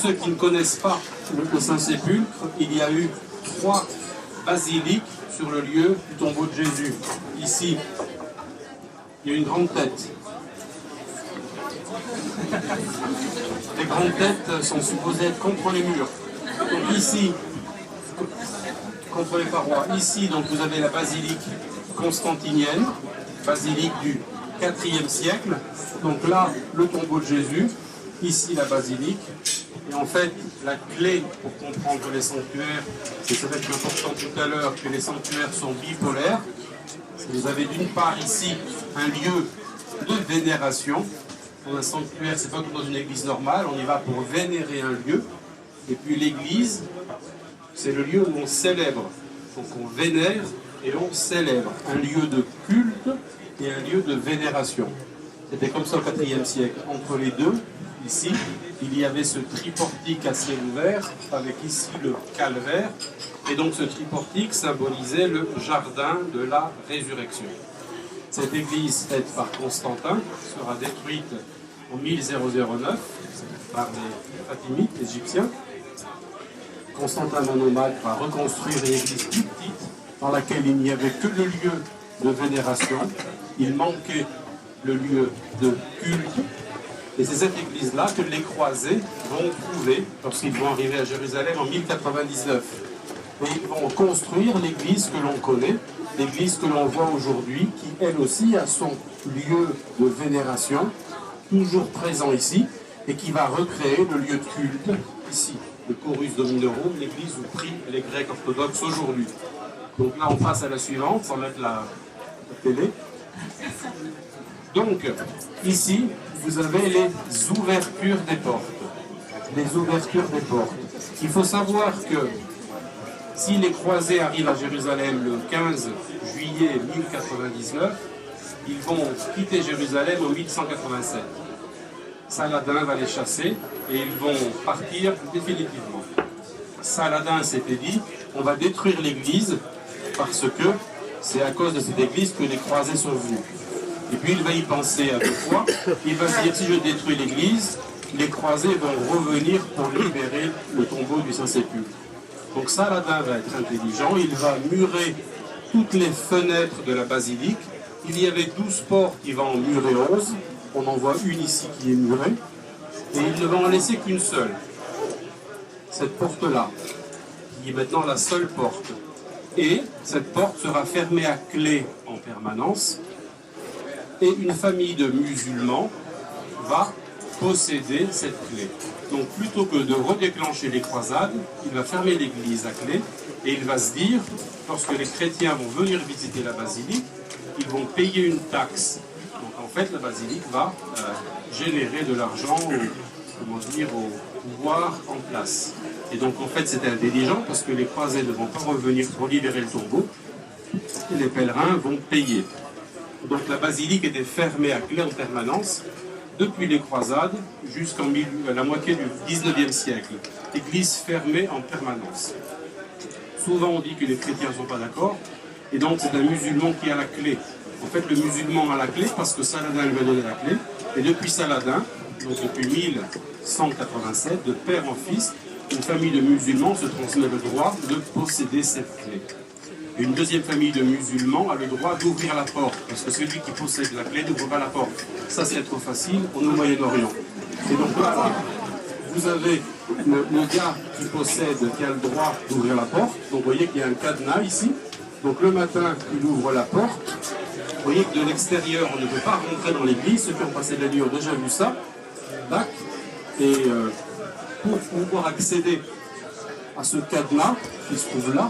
ceux qui ne connaissent pas le Saint-Sépulcre, il y a eu 3 basiliques sur le lieu du tombeau de Jésus. Ici, il y a une grande tête. Les grandes têtes sont supposées être contre les murs. Donc ici, contre les parois. Ici, donc, vous avez la basilique constantinienne, basilique du IVe siècle. Donc là, le tombeau de Jésus. Ici, la basilique. Et en fait, la clé pour comprendre les sanctuaires, c'est peut-être important tout à l'heure que les sanctuaires sont bipolaires. Vous avez d'une part ici un lieu de vénération. Dans un sanctuaire, c'est pas comme dans une église normale, on y va pour vénérer un lieu. Et puis l'église, c'est le lieu où on célèbre. Donc on vénère et on célèbre. Un lieu de culte et un lieu de vénération. C'était comme ça au IVe siècle. Entre les deux, ici, il y avait ce triportique à ciel ouvert, avec ici le calvaire. Et donc ce triportique symbolisait le jardin de la résurrection. Cette église, faite par Constantin, sera détruite en 1009 par les Fatimites, les Égyptiens. Constantin monomade va reconstruire une église plus petite, dans laquelle il n'y avait que le lieu de vénération. Il manquait le lieu de culte. Et c'est cette église-là que les croisés vont trouver lorsqu'ils vont arriver à Jérusalem en 1099. Et ils vont construire l'église que l'on connaît, l'église que l'on voit aujourd'hui, qui elle aussi a son lieu de vénération, toujours présent ici, et qui va recréer le lieu de culte ici, le Chorus Dominorum, l'église où prient les Grecs orthodoxes aujourd'hui. Donc là on passe à la suivante, sans mettre la télé. Donc ici, vous avez les ouvertures des portes. Les ouvertures des portes. Il faut savoir que si les croisés arrivent à Jérusalem le 15 juillet 1099, ils vont quitter Jérusalem en 1187. Saladin va les chasser et ils vont partir définitivement. Saladin s'était dit, on va détruire l'église parce que c'est à cause de cette église que les croisés sont venus. Et puis il va y penser à 2 fois. Il va se dire, si je détruis l'église, les croisés vont revenir pour libérer le tombeau du Saint-Sépulcre. Donc Saladin va être intelligent, il va murer toutes les fenêtres de la basilique. Il y avait 12 portes, il va en murer 11. On en voit une ici qui est murée. Et il ne va en laisser qu'une seule. Cette porte-là, qui est maintenant la seule porte. Et cette porte sera fermée à clé en permanence. Et une famille de musulmans va posséder cette clé. Donc plutôt que de redéclencher les croisades, il va fermer l'église à clé et il va se dire, lorsque les chrétiens vont venir visiter la basilique, ils vont payer une taxe. Donc en fait, la basilique va générer de l'argent au pouvoir en place. Et donc en fait, c'était intelligent parce que les croisés ne vont pas revenir pour libérer le tombeau et les pèlerins vont payer. Donc la basilique était fermée à clé en permanence depuis les croisades jusqu'en la moitié du 19e siècle. Église fermée en permanence. Souvent on dit que les chrétiens ne sont pas d'accord, et donc c'est un musulman qui a la clé. En fait le musulman a la clé parce que Saladin lui a donné la clé, et depuis Saladin, donc depuis 1187, de père en fils, une famille de musulmans se transmet le droit de posséder cette clé. Une deuxième famille de musulmans a le droit d'ouvrir la porte, parce que celui qui possède la clé n'ouvre pas la porte. Ça, c'est trop facile, on est au Moyen-Orient. Et donc là, vous avez le gars qui possède, qui a le droit d'ouvrir la porte. Donc vous voyez qu'il y a un cadenas ici. Donc le matin, il ouvre la porte. Vous voyez que de l'extérieur, on ne peut pas rentrer dans l'église. Ceux qui ont passé la nuit ont déjà vu ça. Tac. Et pour pouvoir accéder à ce cadenas qui se trouve là,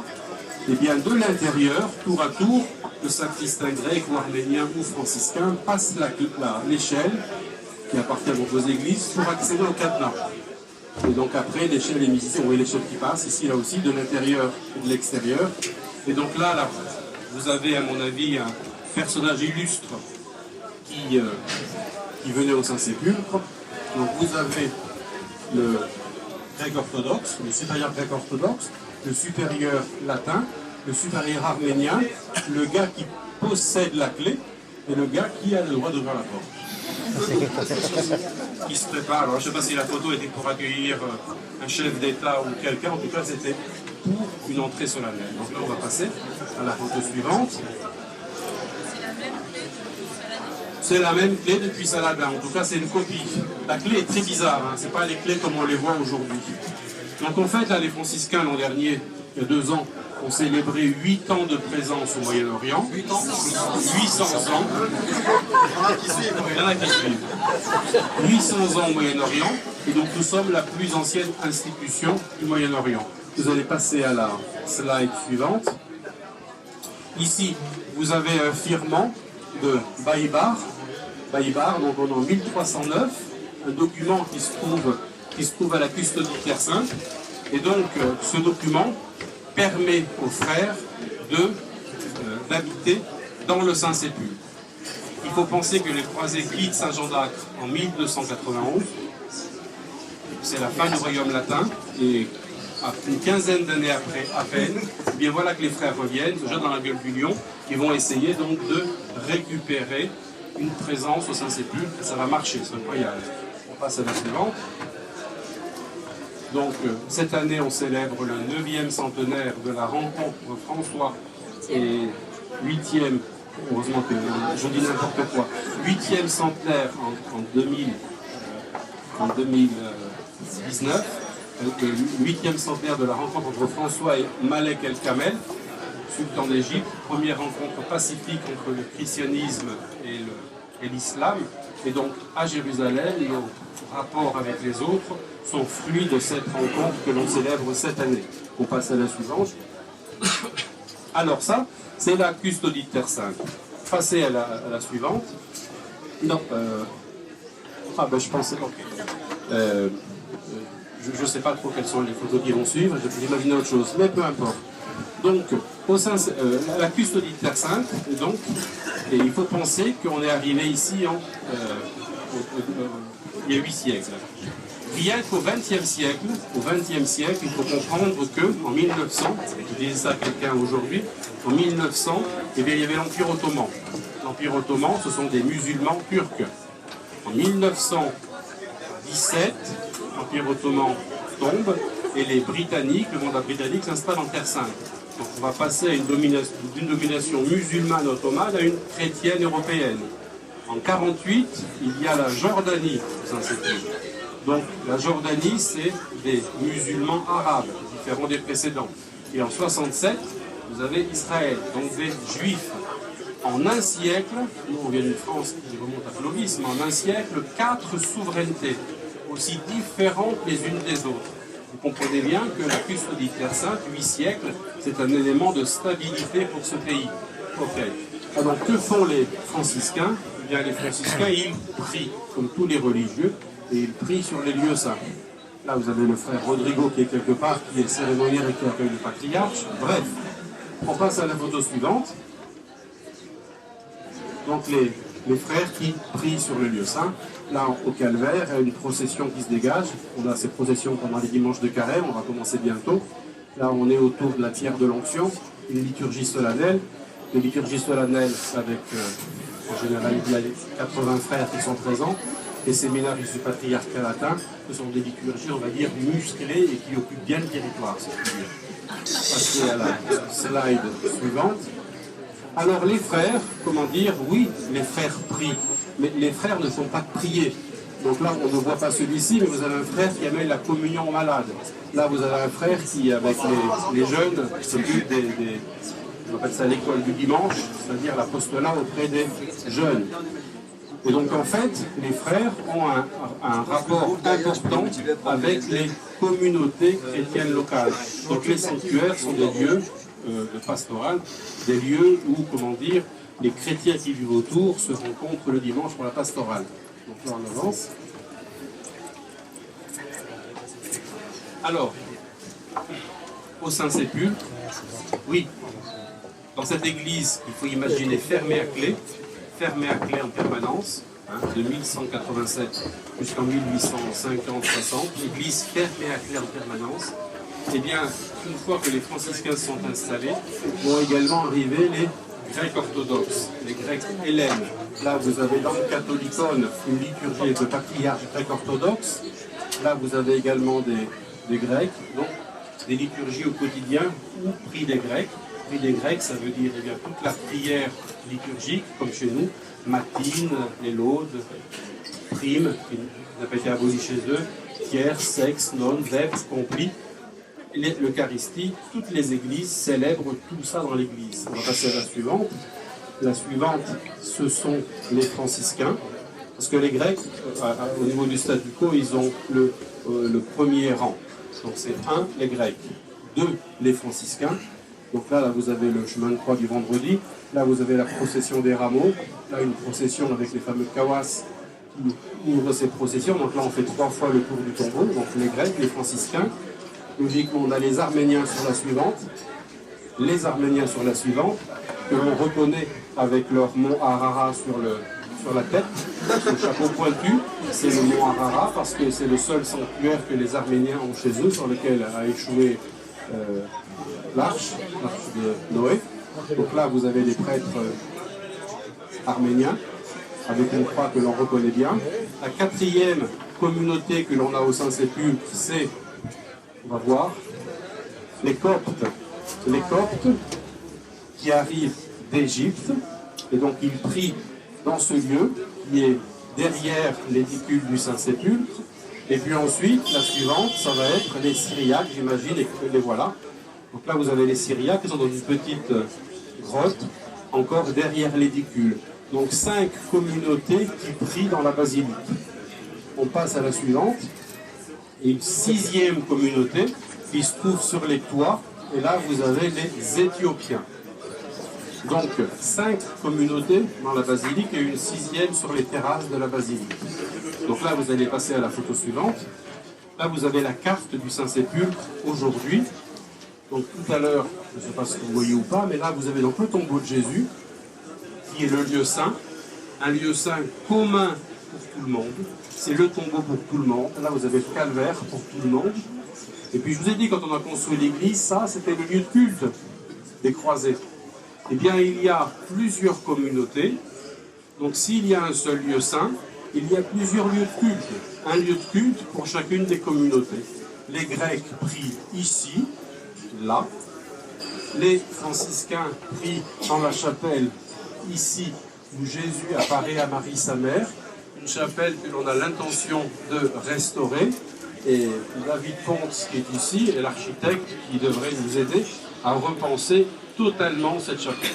et bien de l'intérieur, tour à tour, le sacristain grec ou arménien ou franciscain passe l'échelle qui appartient aux deux églises pour accéder au cadenas. Et donc après, l'échelle est mise ici, on voit l'échelle qui passe, ici là aussi, de l'intérieur et de l'extérieur. Et donc là, vous avez à mon avis un personnage illustre qui venait au Saint-Sépulcre. Donc vous avez le grec orthodoxe, le supérieur grec orthodoxe, le supérieur latin, le supérieur arménien, le gars qui possède la clé, et le gars qui a le droit d'ouvrir la porte. Qui se prépare. Alors je ne sais pas si la photo était pour accueillir un chef d'État ou quelqu'un, en tout cas c'était pour une entrée solennelle. Donc là on va passer à la photo suivante. C'est la même clé depuis Saladin, en tout cas c'est une copie. La clé est très bizarre, hein. C'est pas les clés comme on les voit aujourd'hui. Donc en fait, là, les franciscains l'an dernier, il y a 2 ans, ont célébré 8 ans de présence au Moyen-Orient. 800 ans. Il y en a qui suivent. 800 ans au Moyen-Orient, et donc nous sommes la plus ancienne institution du Moyen-Orient. Vous allez passer à la slide suivante. Ici, vous avez un firmament de Baïbar. Baïbar, donc on est en 1309, un document qui se trouve à la custodie de Terre Sainte. Et donc, ce document permet aux frères d'habiter dans le Saint-Sépulcre. Il faut penser que les croisés quittent Saint-Jean d'Acre en 1291. C'est la fin du royaume latin. Et une quinzaine d'années après, à peine, eh bien voilà que les frères reviennent, déjà dans la gueule du lion, et vont essayer donc de récupérer une présence au Saint-Sépulcre. Et ça va marcher, c'est incroyable. On passe à la suivante. Donc, cette année, on célèbre le 9e centenaire de la rencontre François et 8e, heureusement que je dis n'importe quoi, 8e centenaire en 2019, le 8e centenaire de la rencontre entre François et Malek el-Kamel, sultan d'Égypte, première rencontre pacifique entre le christianisme et l'islam, et donc à Jérusalem, nos rapports avec les autres sont fruits de cette rencontre que l'on célèbre cette année. On passe à la suivante. Alors ça, c'est la custodie de Terre Sainte. Passez à la suivante. Non, je pensais, ok. Je ne sais pas trop quelles sont les photos qui vont suivre, j'imagine autre chose, mais peu importe. Donc, la custodie de Terre Sainte, donc, et il faut penser qu'on est arrivé ici il y a 8 siècles. Rien qu'au XXe siècle, il faut comprendre qu'en 1900, je disais ça à quelqu'un aujourd'hui, en 1900, eh bien, il y avait l'Empire ottoman. L'Empire ottoman, ce sont des musulmans turcs. En 1917, l'Empire ottoman tombe et les Britanniques, le mandat britannique s'installe en Terre Sainte. Donc on va passer à d'une domination musulmane ottomane à une chrétienne européenne. En 1948, il y a la Jordanie au Saint-Sépulcre. Donc la Jordanie, c'est des musulmans arabes, différents des précédents. Et en 1967, vous avez Israël, donc des juifs. En un siècle, nous on vient d'une France qui remonte à Clovis, mais en un siècle, 4 souverainetés, aussi différentes les unes des autres. Vous comprenez bien que la custodie de Terre Sainte, 8 siècles, c'est un élément de stabilité pour ce pays. Ok. Alors que font les franciscains? Eh bien, les franciscains, ils prient, comme tous les religieux, et ils prient sur les lieux saints. Là, vous avez le frère Rodrigo qui est quelque part, qui est cérémoniaire et qui accueille le patriarche. Bref, on passe à la photo suivante. Donc les frères qui prient sur le lieu saint. Là, au calvaire, il y a une procession qui se dégage. On a ces processions pendant les dimanches de carême, on va commencer bientôt. Là, on est autour de la pierre de l'onction, une liturgie solennelle. Les liturgies solennelles avec, en général, il y a les 80 frères qui sont présents. Les séminaires du patriarcat latin, ce sont des liturgies, on va dire, musclées et qui occupent bien le territoire, si je puis dire. Passer à la slide suivante. Alors les frères, comment dire, oui, les frères prient, mais les frères ne font pas de prier. Donc là, on ne voit pas celui-ci, mais vous avez un frère qui amène la communion aux malades. Là, vous avez un frère qui, avec les jeunes, s'occupe on appelle ça l'école du dimanche, c'est-à-dire l'apostolat auprès des jeunes. Et donc en fait, les frères ont un rapport important avec les communautés chrétiennes locales. Donc les sanctuaires sont des lieux de pastoral, des lieux où, comment dire, les chrétiens qui vivent autour se rencontrent le dimanche pour la pastorale. Donc là on avance. Alors, au Saint-Sépulcre, oui, dans cette église, il faut imaginer fermée à clé en permanence, de 1187 jusqu'en 1850-60, l'église fermée à clé en permanence. Eh bien, une fois que les franciscains sont installés, vont également arriver les Grecs orthodoxes, les Grecs hellènes. Là, vous avez dans le Catholicon une liturgie de patriarches grecs orthodoxes. Là, vous avez également des Grecs, donc des liturgies au quotidien ou prix des Grecs. Prix des Grecs, ça veut dire toute la prière liturgique, comme chez nous, matine, les laudes, primes, qui n'a pas été abolie chez eux, tiers, sexe, nonne, vêpres, compris. L'Eucharistie, toutes les églises célèbrent tout ça dans l'église. On va passer à la suivante. La suivante, ce sont les franciscains. Parce que les Grecs, au niveau du statu quo, ils ont le premier rang. Donc c'est 1, les Grecs. 2, les franciscains. Donc là, vous avez le chemin de croix du vendredi. Là, vous avez la procession des rameaux. Là, une procession avec les fameux kawas qui ouvrent ces processions. Donc là, on fait 3 fois le tour du tombeau. Donc les Grecs, les franciscains. Logiquement, on a les Arméniens sur la suivante. Les Arméniens sur la suivante, que l'on reconnaît avec leur mont Harara sur la tête. Ce chapeau pointu, c'est le mont Harara parce que c'est le seul sanctuaire que les Arméniens ont chez eux, sur lequel a échoué l'arche de Noé. Donc là, vous avez les prêtres arméniens, avec une croix que l'on reconnaît bien. La 4e communauté que l'on a au Saint-Sépulcre, c'est, on va voir, les Coptes. Les Coptes qui arrivent d'Égypte, et donc ils prient dans ce lieu qui est derrière l'édicule du Saint-Sépulcre. Et puis ensuite, la suivante, ça va être les Syriaques, j'imagine, et les voilà. Donc là, vous avez les Syriaques qui sont dans une petite grotte, encore derrière l'édicule. Donc 5 communautés qui prient dans la basilique. On passe à la suivante. Et une 6e communauté qui se trouve sur les toits. Et là, vous avez les Éthiopiens. Donc 5 communautés dans la basilique et une 6e sur les terrasses de la basilique. Donc là, vous allez passer à la photo suivante. Là, vous avez la carte du Saint-Sépulcre aujourd'hui. Donc tout à l'heure, je ne sais pas si vous voyez ou pas, mais là, vous avez donc le tombeau de Jésus, qui est le lieu saint. Un lieu saint commun pour tout le monde. C'est le tombeau pour tout le monde. Là, vous avez le calvaire pour tout le monde. Et puis, je vous ai dit, quand on a construit l'église, ça, c'était le lieu de culte des croisés. Eh bien, il y a plusieurs communautés. Donc, s'il y a un seul lieu saint, il y a plusieurs lieux de culte. Un lieu de culte pour chacune des communautés. Les Grecs prient ici, là. Les franciscains prient dans la chapelle ici, où Jésus apparaît à Marie, sa mère. Une chapelle que l'on a l'intention de restaurer. Et David Ponce, qui est ici, est l'architecte qui devrait nous aider à repenser totalement cette chapelle.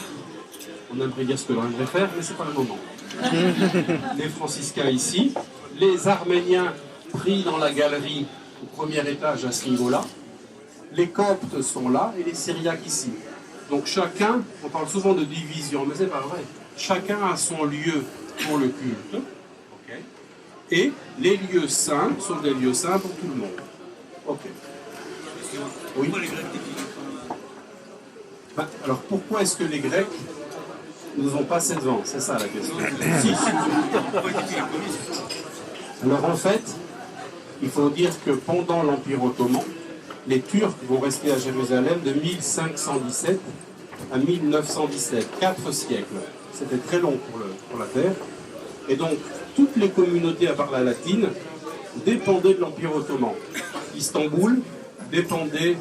On aimerait dire ce que l'on aimerait faire, mais ce n'est pas le moment. Les franciscains ici, les Arméniens prient dans la galerie au premier étage à ce niveau-là, les Coptes sont là et les Syriaques ici. Donc chacun, on parle souvent de division, mais c'est pas vrai. Chacun a son lieu pour le culte. Et les lieux saints sont des lieux saints pour tout le monde. Ok. Oui. Ben, alors pourquoi est-ce que les Grecs nous ont passé devant? C'est ça la question. Si. Alors en fait, il faut dire que pendant l'Empire ottoman, les Turcs vont rester à Jérusalem de 1517 à 1917, 4 siècles. C'était très long pour la terre. Et donc, toutes les communautés à part la latine dépendaient de l'Empire ottoman. Istanbul dépendait,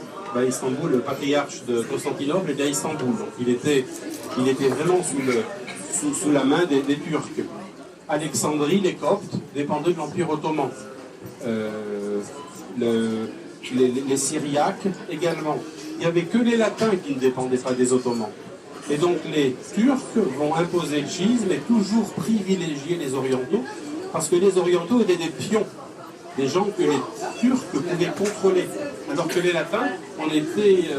Istanbul, le patriarche de Constantinople était à Istanbul. Donc il était vraiment sous la main des Turcs. Alexandrie, les Coptes, dépendaient de l'Empire ottoman. Les Syriaques également. Il n'y avait que les Latins qui ne dépendaient pas des Ottomans. Et donc les Turcs vont imposer le schisme et toujours privilégier les Orientaux, parce que les Orientaux étaient des pions, des gens que les Turcs pouvaient contrôler. Alors que les Latins, on était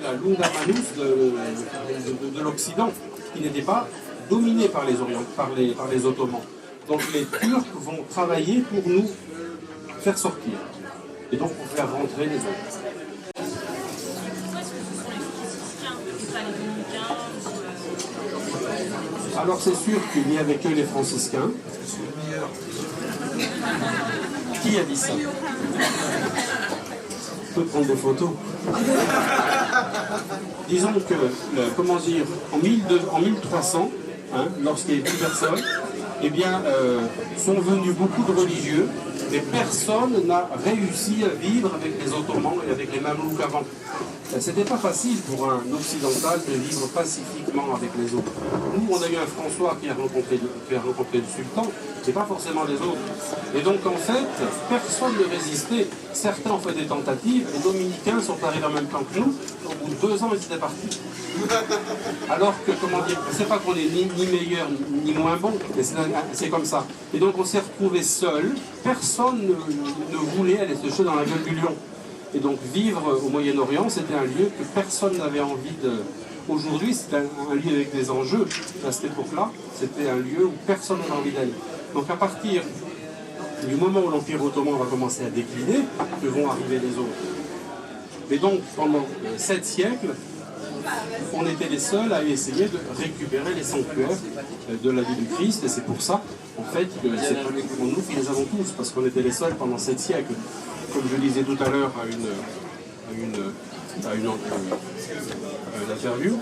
la lunda manus de l'Occident, qui n'était pas dominé par les par les Ottomans. Donc les Turcs vont travailler pour nous faire sortir, et donc pour faire rentrer les autres. Alors c'est sûr qu'il n'y avait que les franciscains. Qui a dit ça? Je peux prendre des photos. disons que, comment dire, en 1300, hein, lorsqu'il n'y avait plus personne, eh bien, sont venus beaucoup de religieux, mais personne n'a réussi à vivre avec les Ottomans et avec les Mamelouks avant. C'était pas facile pour un occidental de vivre pacifiquement avec les autres. Nous, on a eu un François qui a rencontré le sultan, et pas forcément les autres. Et donc, en fait, personne ne résistait. Certains ont fait des tentatives, les Dominicains sont arrivés en même temps que nous, au bout de 2 ans, ils étaient partis. Alors que, comment dire, c'est pas qu'on est ni meilleur ni moins bon, mais c'est comme ça. Et donc, on s'est retrouvés seuls, personne ne voulait aller se jeter dans la gueule du lion. Et donc vivre au Moyen-Orient, c'était un lieu que personne n'avait envie de... Aujourd'hui, c'est un lieu avec des enjeux. À cette époque-là, c'était un lieu où personne n'avait envie d'aller. Donc à partir du moment où l'Empire ottoman va commencer à décliner, que vont arriver les autres. Mais donc, pendant 7 siècles, on était les seuls à essayer de récupérer les sanctuaires de la vie du Christ. Et c'est pour ça, en fait, que c'est pas pour nous qui les avons tous, parce qu'on était les seuls pendant 7 siècles. Comme je disais tout à l'heure à une interview,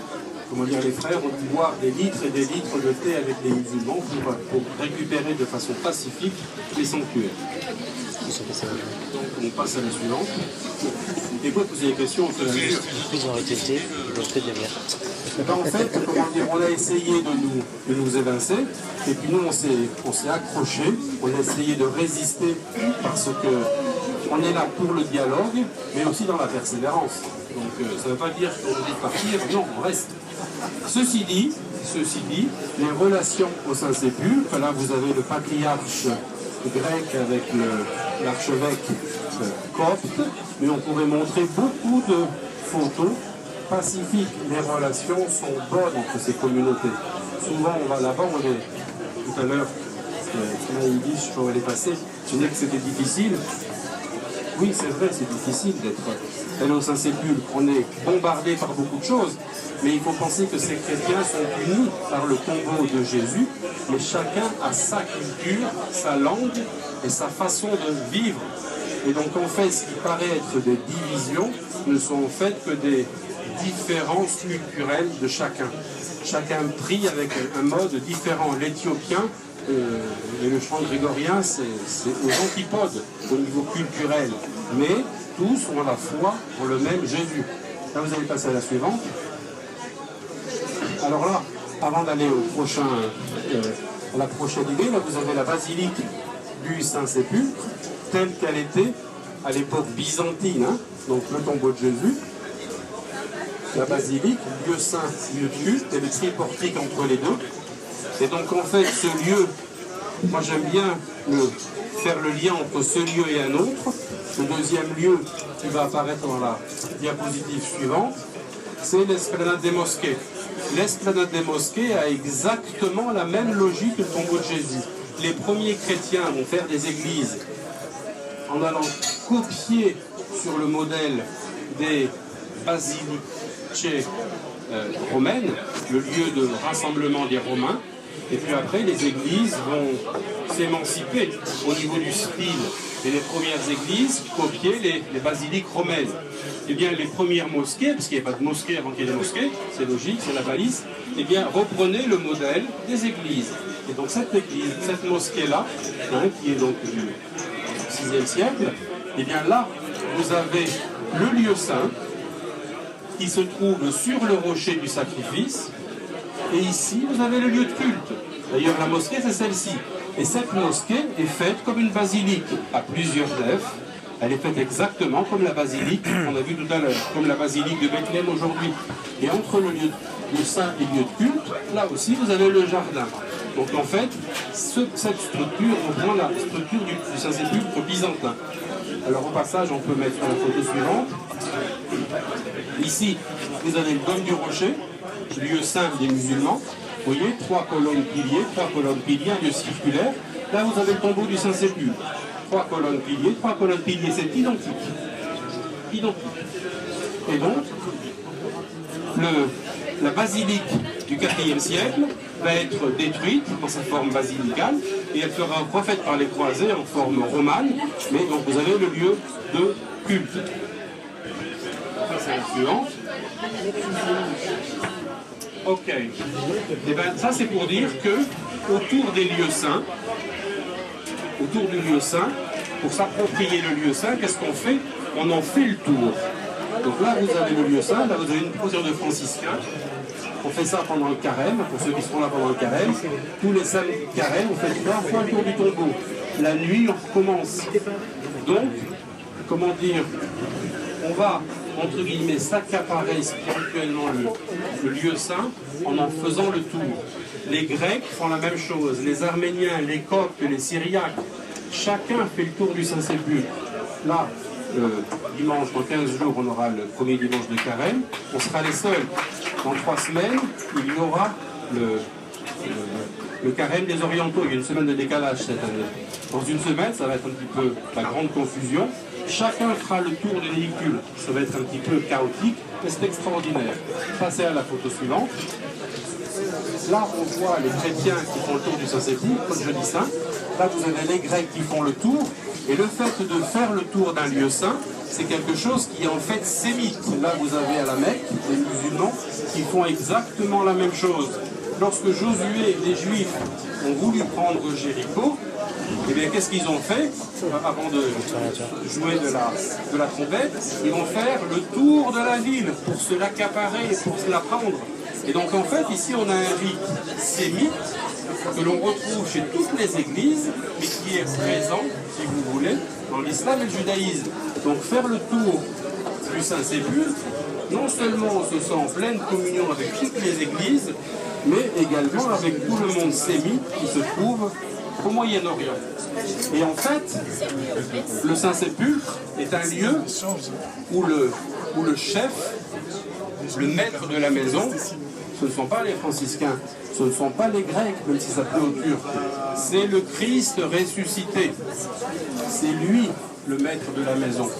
comment dire, les frères ont dû boire des litres et des litres de thé avec les musulmans pour récupérer de façon pacifique les sanctuaires. Donc on passe à la suivante. Et vous posez des questions au fur et à mesure. Ils ont arrêté le thé, ils doivent peut-être bien. En fait, comment dire, on a essayé de nous évincer, et puis nous on s'est accroché, on a essayé de résister parce que on est là pour le dialogue, mais aussi dans la persévérance. Donc ça ne veut pas dire qu'on dit de partir, non, on reste. Ceci dit, les relations au Saint-Sépulcre, là vous avez le patriarche grec avec l'archevêque copte, mais on pourrait montrer beaucoup de photos pacifiques. Les relations sont bonnes entre ces communautés. Souvent on va là-bas, on est tout à l'heure, Maïdis, je pourrais les passer, je disais que c'était difficile. Oui, c'est vrai, c'est difficile d'être allé au Saint-Sépulcre. On est bombardé par beaucoup de choses, mais il faut penser que ces chrétiens sont unis par le tombeau de Jésus, mais chacun a sa culture, sa langue et sa façon de vivre. Et donc en fait, ce qui paraît être des divisions ne sont en fait que des différences culturelles de chacun. Chacun prie avec un mode différent. L'Éthiopien et le chant grégorien, c'est aux antipodes au niveau culturel, mais tous ont la foi pour le même Jésus. Là, vous allez passer à la suivante. Alors là, avant d'aller à la prochaine idée, là, vous avez la basilique du Saint-Sépulcre, telle qu'elle était à l'époque byzantine, hein, donc le tombeau de Jésus. La basilique, lieu saint, lieu de culte, et le triportique entre les deux. Et donc en fait, ce lieu, moi j'aime bien faire le lien entre ce lieu et un autre. Le deuxième lieu qui va apparaître dans la diapositive suivante, c'est l'esplanade des mosquées. L'esplanade des mosquées a exactement la même logique que le tombeau de Jésus. Les premiers chrétiens vont faire des églises en allant copier sur le modèle des basiliques romaines, le lieu de rassemblement des Romains. Et puis après, les églises vont s'émanciper au niveau du style. Et les premières églises copiaient les basiliques romaines. Eh bien, les premières mosquées, parce qu'il n'y avait pas de mosquée avant qu'il y ait des mosquées, c'est logique, c'est la balise, eh bien, reprenaient le modèle des églises. Et donc cette église, cette mosquée-là, hein, qui est donc du 6e siècle, eh bien là, vous avez le lieu saint, qui se trouve sur le rocher du sacrifice, et ici, vous avez le lieu de culte. D'ailleurs, la mosquée, c'est celle-ci. Et cette mosquée est faite comme une basilique, à plusieurs nefs. Elle est faite exactement comme la basilique qu'on a vue tout à l'heure, comme la basilique de Bethléem aujourd'hui. Et entre le lieu saint et le lieu de culte, là aussi, vous avez le jardin. Donc en fait, cette structure reprend la structure du Saint-Sépulcre byzantin. Alors au passage, on peut mettre la photo suivante. Ici, vous avez le dôme du rocher, lieu saint des musulmans. Vous voyez, 3 colonnes piliers, un lieu circulaire. Là, vous avez le tombeau du Saint-Sépulcre. 3 colonnes piliers, c'est identique. Et donc, la basilique du IVe siècle va être détruite dans sa forme basilicale et elle sera refaite par les croisés en forme romane, mais donc vous avez le lieu de culte. Ça, c'est la suivante. Ok. Et bien ça c'est pour dire que autour des lieux saints, autour du lieu saint, pour s'approprier le lieu saint, qu'est-ce qu'on fait? On en fait le tour. Donc là vous avez le lieu saint, là vous avez une procession de franciscains. On fait ça pendant le carême, pour ceux qui seront là pendant le carême. Tous les samedis de carême, on fait 3 fois le tour du tombeau. La nuit, on recommence. Donc, comment dire, on va, entre guillemets, s'accaparer spirituellement le lieu saint en faisant le tour. Les Grecs font la même chose, les Arméniens, les Coptes, les Syriaques, chacun fait le tour du Saint-Sépulcre. Là, dimanche, dans 15 jours, on aura le premier dimanche de carême. On sera les seuls. Dans 3 semaines, il y aura le carême des orientaux. Il y a une semaine de décalage cette année. Dans une semaine, ça va être un petit peu la grande confusion. Chacun fera le tour de l'édicule. Ça va être un petit peu chaotique, mais c'est extraordinaire. Passez à la photo suivante. Là, on voit les chrétiens qui font le tour du Saint-Sépulcre, le jeudi saint. Là, vous avez les Grecs qui font le tour. Et le fait de faire le tour d'un lieu saint, c'est quelque chose qui est en fait sémite. Là, vous avez à la Mecque des musulmans qui font exactement la même chose. Lorsque Josué et les Juifs ont voulu prendre Jéricho, eh bien, qu'est-ce qu'ils ont fait avant de jouer de la trompette? Ils vont faire le tour de la ville pour se l'accaparer et pour se la prendre. Et donc, en fait, ici, on a un rite sémite que l'on retrouve chez toutes les églises, mais qui est présent, si vous voulez, dans l'islam et le judaïsme. Donc faire le tour du Saint-Sépulcre, non seulement on se sent en pleine communion avec toutes les églises, mais également avec tout le monde sémite qui se trouve au Moyen-Orient. Et en fait, le Saint-Sépulcre est un lieu où le chef, le maître de la maison, ce ne sont pas les franciscains, ce ne sont pas les Grecs, même si ça plaît aux Turcs. C'est le Christ ressuscité. C'est lui le maître de la maison.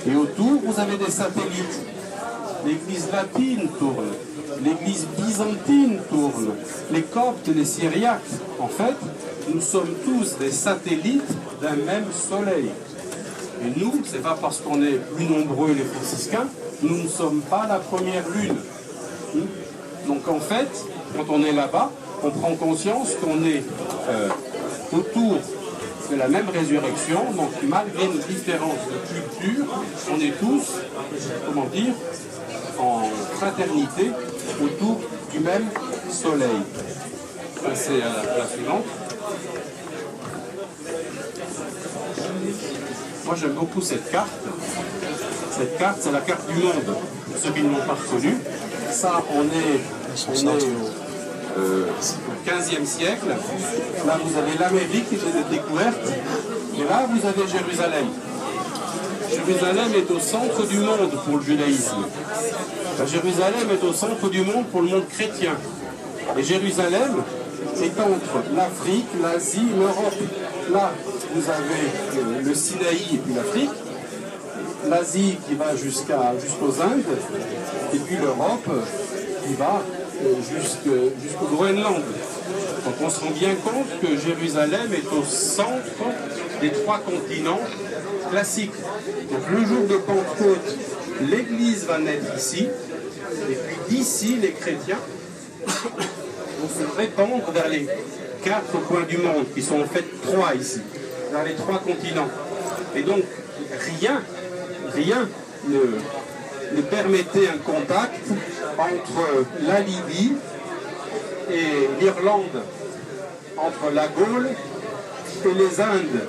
Et autour, vous avez des satellites. L'église latine tourne, l'église byzantine tourne, les Coptes, les Syriaques. En fait, nous sommes tous des satellites d'un même soleil. Et nous, c'est pas parce qu'on est plus nombreux les franciscains, nous ne sommes pas la première lune. Donc en fait, quand on est là-bas, on prend conscience qu'on est autour de la même résurrection, donc malgré nos différences de culture, on est tous, comment dire, en fraternité autour du même soleil. Passez à la suivante. Moi j'aime beaucoup cette carte. Cette carte, c'est la carte du monde, pour ceux qui ne l'ont pas reconnue. Ça, on est au 15e siècle. Là, vous avez l'Amérique qui est découverte. Et là, vous avez Jérusalem. Jérusalem est au centre du monde pour le judaïsme. Jérusalem est au centre du monde pour le monde chrétien. Et Jérusalem est entre l'Afrique, l'Asie, l'Europe. Là, vous avez le Sinaï et puis l'Afrique. L'Asie qui va jusqu'aux Indes, et puis l'Europe qui va jusqu'au Groenland. Donc on se rend bien compte que Jérusalem est au centre des 3 continents classiques. Donc le jour de Pentecôte, l'Église va naître ici, et puis d'ici, les chrétiens vont se répandre vers les 4 coins du monde, qui sont en fait 3 ici, vers les 3 continents. Et donc rien ne permettait un contact entre la Libye et l'Irlande, entre la Gaule et les Indes.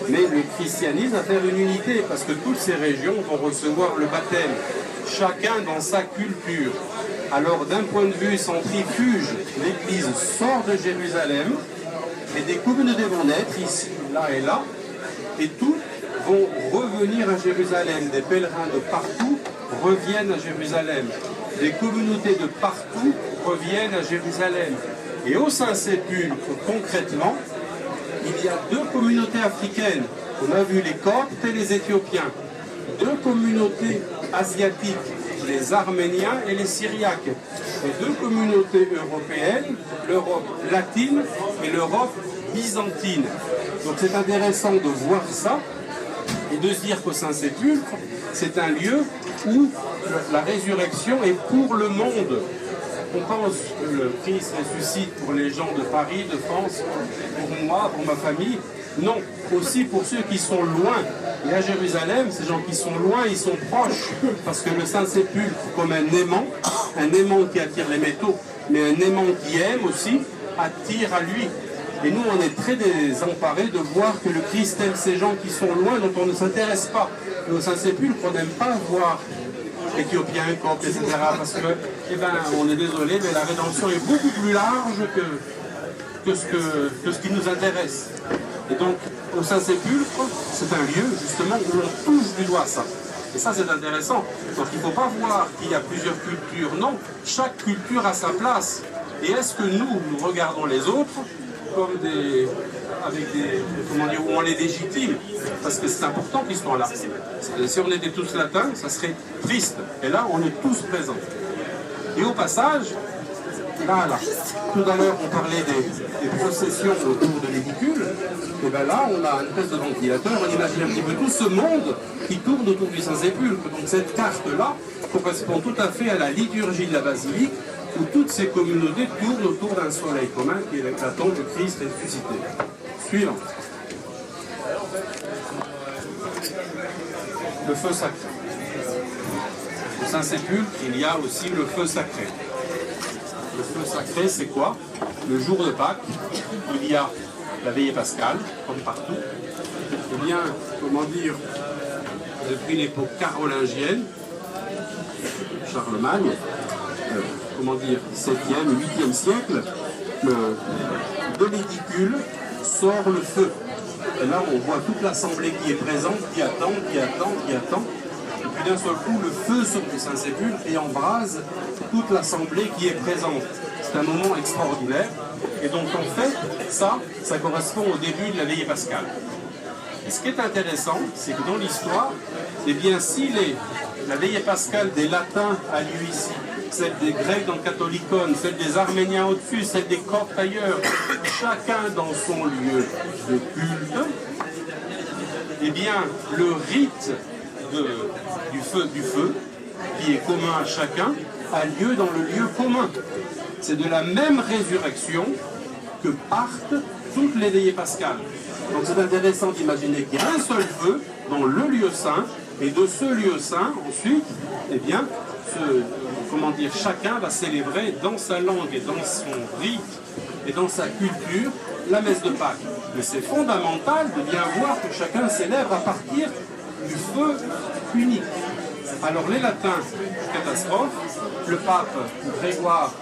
Mais le christianisme va faire une unité, parce que toutes ces régions vont recevoir le baptême, chacun dans sa culture. Alors d'un point de vue centrifuge, l'Église sort de Jérusalem, et des communautés vont naître ici, là et là, et toutes vont revenir à Jérusalem. Des pèlerins de partout reviennent à Jérusalem. Des communautés de partout reviennent à Jérusalem. Et au Saint-Sépulcre, concrètement, il y a 2 communautés africaines. On a vu les Coptes et les Éthiopiens. 2 communautés asiatiques, les Arméniens et les Syriaques. Et 2 communautés européennes, l'Europe latine et l'Europe byzantine. Donc c'est intéressant de voir ça, et de se dire qu'au Saint-Sépulcre, c'est un lieu où la résurrection est pour le monde. On pense que le Christ ressuscite pour les gens de Paris, de France, pour moi, pour ma famille. Non, aussi pour ceux qui sont loin. Et à Jérusalem, ces gens qui sont loin, ils sont proches. Parce que le Saint-Sépulcre, comme un aimant qui attire les métaux, mais un aimant qui aime aussi, attire à lui. Et nous, on est très désemparés de voir que le Christ aime ces gens qui sont loin, dont on ne s'intéresse pas. Et au Saint-Sépulcre, on n'aime pas voir Éthiopiens, Coptes, etc. Parce que, eh ben, on est désolé, mais la rédemption est beaucoup plus large que ce qui nous intéresse. Et donc, au Saint-Sépulcre, c'est un lieu, justement, où on touche du doigt ça. Et ça, c'est intéressant. Donc, il ne faut pas voir qu'il y a plusieurs cultures. Non, chaque culture a sa place. Et est-ce que nous regardons les autres comme comment dire, où on les légitime, parce que c'est important qu'ils soient là. Si on était tous latins, ça serait triste. Et là, on est tous présents. Et au passage, là, tout à l'heure, on parlait des processions autour de l'édicule. Et bien là, on a une espèce de ventilateur, on imagine un petit peu tout ce monde qui tourne autour du Saint-Sépulcre. Donc cette carte-là correspond tout à fait à la liturgie de la basilique, où toutes ces communautés tournent autour d'un soleil commun qui est la tombe de Christ ressuscité. Suivant. Le feu sacré. Au Saint-Sépulcre, il y a aussi le feu sacré. Le feu sacré, c'est quoi? Le jour de Pâques, il y a la veillée pascale, comme partout. Eh bien, comment dire, depuis l'époque carolingienne, Charlemagne, comment dire, 7e, 8e siècle, de l'édicule sort le feu. Et là, on voit toute l'assemblée qui est présente, qui attend. Et puis d'un seul coup, le feu sort du Saint-Sépulcre et embrase toute l'assemblée qui est présente. C'est un moment extraordinaire. Et donc, en fait, ça correspond au début de la veillée pascale. Et ce qui est intéressant, c'est que dans l'histoire, eh bien, si la veillée pascale des Latins a lieu ici, celle des Grecs dans le Catholicon, celle des Arméniens au-dessus, celle des Coptes ailleurs, chacun dans son lieu de culte, eh bien, le rite du feu, qui est commun à chacun, a lieu dans le lieu commun. C'est de la même résurrection que partent toutes les veillées pascales. Donc c'est intéressant d'imaginer qu'il y a un seul feu dans le lieu saint, et de ce lieu saint, ensuite, eh bien, chacun va célébrer dans sa langue et dans son rite et dans sa culture la messe de Pâques. Mais c'est fondamental de bien voir que chacun célèbre à partir du feu unique. Alors les latins, catastrophe, le pape Grégoire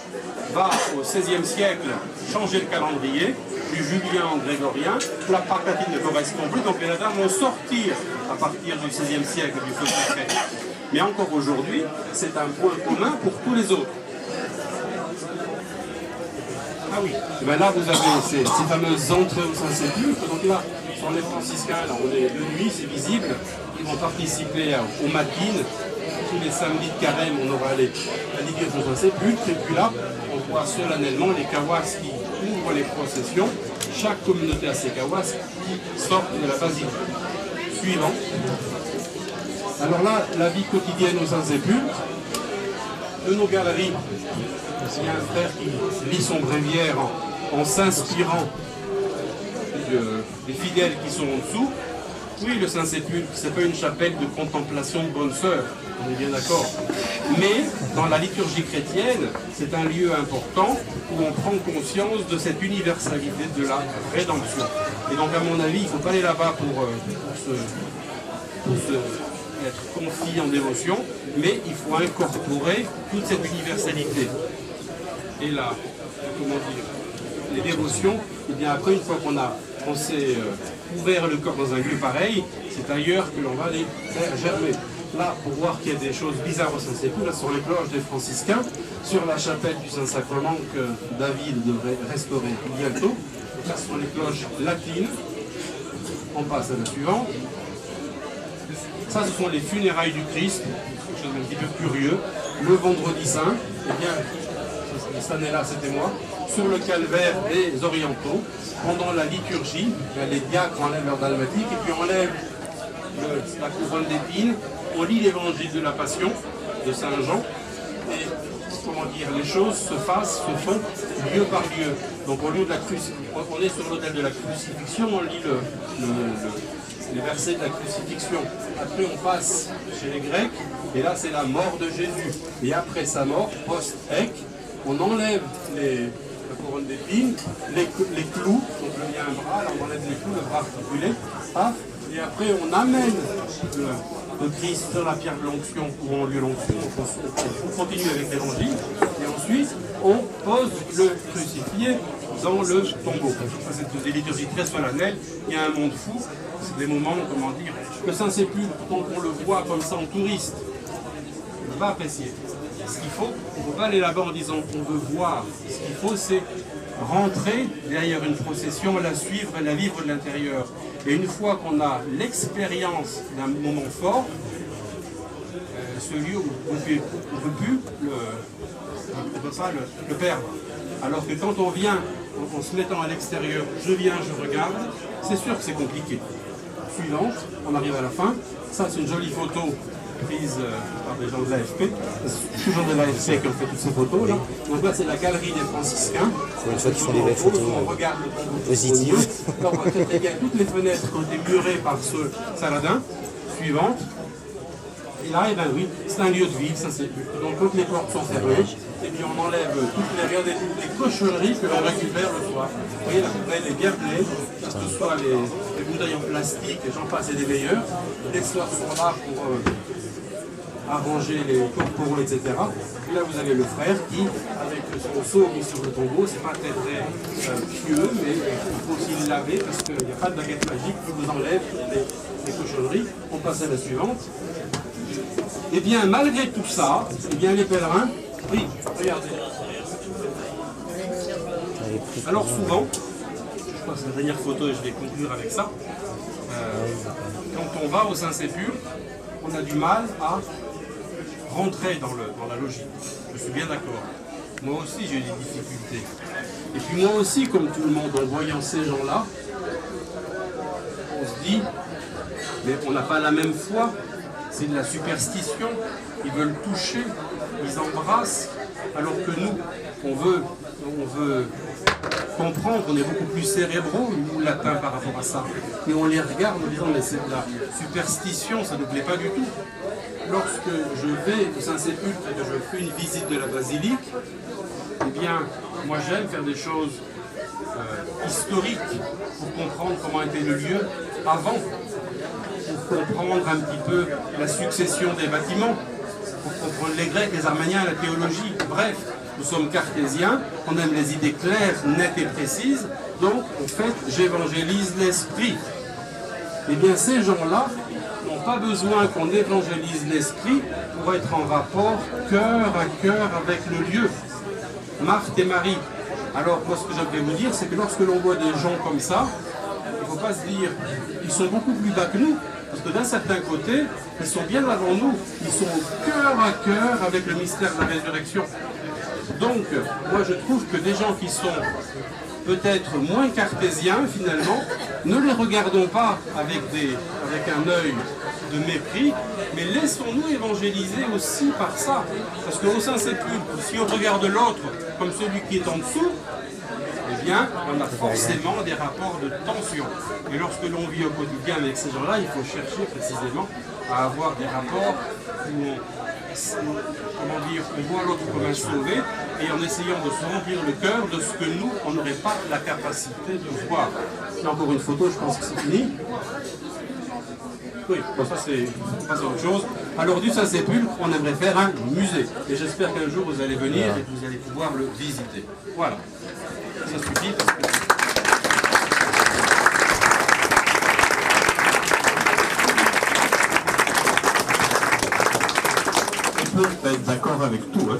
va au XVIe siècle changer le calendrier, du julien au grégorien, la Pâque latine ne correspond plus, donc les latins vont sortir à partir du XVIe siècle du feu sacré. Mais encore aujourd'hui, c'est un point commun pour tous les autres. Ah oui, et bien là vous avez ces fameuses entrées au Saint-Sépulcre. Donc là, sur les franciscains, là, on est de nuit, c'est visible. Ils vont participer aux matines. Tous les samedis de carême, on aura la liturgie au Saint-Sépulcre. Et puis là, on voit solennellement les kawas qui ouvrent les processions. Chaque communauté a ses kawas qui sortent de la basilique. Suivant. Alors là, la vie quotidienne au Saint-Sépulcre, de nos galeries, il y a un frère qui lit son bréviaire en s'inspirant des fidèles qui sont en dessous. Oui, le Saint-Sépulcre, c'est pas une chapelle de contemplation de bonne sœur, on est bien d'accord. Mais dans la liturgie chrétienne, c'est un lieu important où on prend conscience de cette universalité de la rédemption. Et donc, à mon avis, il ne faut pas aller là-bas pour être confié en dévotion, mais il faut incorporer toute cette universalité. Et là, comment dire, les dévotions, et bien après, une fois qu'on s'est ouvert le corps dans un lieu pareil, c'est ailleurs que l'on va les faire germer. Là, pour voir qu'il y a des choses bizarres au Saint-Sépulcre, là, sur les cloches des franciscains, sur la chapelle du Saint-Sacrement que David devrait restaurer bientôt. Donc là, ce sont les cloches latines. On passe à la suivante. Ça, ce sont les funérailles du Christ, quelque chose d'un petit peu curieux. Le vendredi saint, eh bien, cette année-là, c'était moi, sur le calvaire des orientaux, pendant la liturgie, les diacres enlèvent leur dalmatique et puis enlèvent la couronne d'épines, on lit l'évangile de la Passion, de Saint Jean. Et comment dire, les choses se font lieu par lieu. Donc au lieu de la on est sur l'autel de la crucifixion, on lit les versets de la crucifixion. Après on passe chez les Grecs, et là c'est la mort de Jésus. Et après sa mort, post-ec, on enlève la couronne d'épines, les clous, donc il y a un bras, là on enlève les clous, le bras articulé, paf, et après on amène le Christ sur la pierre de l'onction ou en lieu l'onction, on continue avec l'évangile, et ensuite on pose le crucifié dans le tombeau. C'est des liturgies très solennelles, il y a un monde fou, c'est des moments, comment dire, le Saint-Sépulcre, quand on le voit comme ça en touriste, on va apprécier. Ce qu'il faut, on ne peut pas aller là-bas en disant qu'on veut voir. Ce qu'il faut, c'est rentrer derrière une procession, la suivre et la vivre de l'intérieur. Et une fois qu'on a l'expérience d'un moment fort, ce lieu, on ne peut pas le perdre. Alors que quand on vient, en se mettant à l'extérieur, je viens, je regarde, c'est sûr que c'est compliqué. Suivante, on arrive à la fin. Ça, c'est une jolie photo prise par des gens de l'AFP. C'est toujours de l'AFP qui ont fait toutes ces photos là. Donc là, c'est la galerie des franciscains. C'est une fois qu'ils font des belles photos on regarde le positives. on voit très bien toutes les fenêtres qui ont été murées par ce Saladin. Suivante. Et là, eh ben oui, c'est un lieu de vie, ça c'est. Donc quand les portes sont fermées, et puis on enlève toutes les cochonneries que l'on récupère le soir. Vous voyez, la poubelle est bien pleine, que ce soit les bouteilles en plastique, et j'en passe et des meilleurs. Les sœurs sont là pour arranger les corporaux, etc. Et là, vous avez le frère qui, avec son seau mis sur le tombeau, c'est pas très pieux, mais il faut aussi le laver parce qu'il n'y a pas de baguette magique qui vous enlève les cochonneries. On passe à la suivante. Eh bien, malgré tout ça, eh bien, les pèlerins, oui, regardez. Alors souvent, je passe la dernière photo et je vais conclure avec ça. Quand on va au Saint-Sépulcre, on a du mal à rentrer dans la logique. Je suis bien d'accord. Moi aussi, j'ai eu des difficultés. Et puis moi aussi, comme tout le monde, en voyant ces gens-là, on se dit, mais on n'a pas la même foi. C'est de la superstition, ils veulent toucher, ils embrassent, alors que nous, on veut comprendre, on est beaucoup plus cérébraux, nous, latins, par rapport à ça. Et on les regarde en disant, mais c'est de la superstition, ça ne nous plaît pas du tout. Lorsque je vais au Saint-Sépulcre et que je fais une visite de la basilique, eh bien, moi j'aime faire des choses historiques pour comprendre comment était le lieu avant. Pour comprendre un petit peu la succession des bâtiments, pour comprendre les Grecs, les Arméniens, la théologie. Bref, nous sommes cartésiens, on aime les idées claires, nettes et précises, donc en fait, j'évangélise l'esprit. Eh bien, ces gens-là n'ont pas besoin qu'on évangélise l'esprit pour être en rapport cœur à cœur avec le lieu. Marthe et Marie. Alors, moi, ce que j'aimerais vous dire, c'est que lorsque l'on voit des gens comme ça, il ne faut pas se dire, ils sont beaucoup plus bas que nous. Parce que d'un certain côté, ils sont bien avant nous. Ils sont cœur à cœur avec le mystère de la résurrection. Donc, moi je trouve que des gens qui sont peut-être moins cartésiens, finalement, ne les regardons pas avec un œil de mépris, mais laissons-nous évangéliser aussi par ça. Parce qu'au Saint-Sépulcre, si on regarde l'autre comme celui qui est en dessous, eh bien, on a forcément des rapports de tension. Et lorsque l'on vit au quotidien avec ces gens-là, il faut chercher précisément à avoir des rapports où on voit l'autre comme un sauvé, et en essayant de se remplir le cœur de ce que nous, on n'aurait pas la capacité de voir. Là, encore une photo, je pense que c'est fini. Oui, bon, ça c'est autre chose. Alors du Saint-Sépulcre, on aimerait faire un musée. Et j'espère qu'un jour vous allez venir et que vous allez pouvoir le visiter. Voilà. Ça suffit parce que... On peut être d'accord avec tout, hein.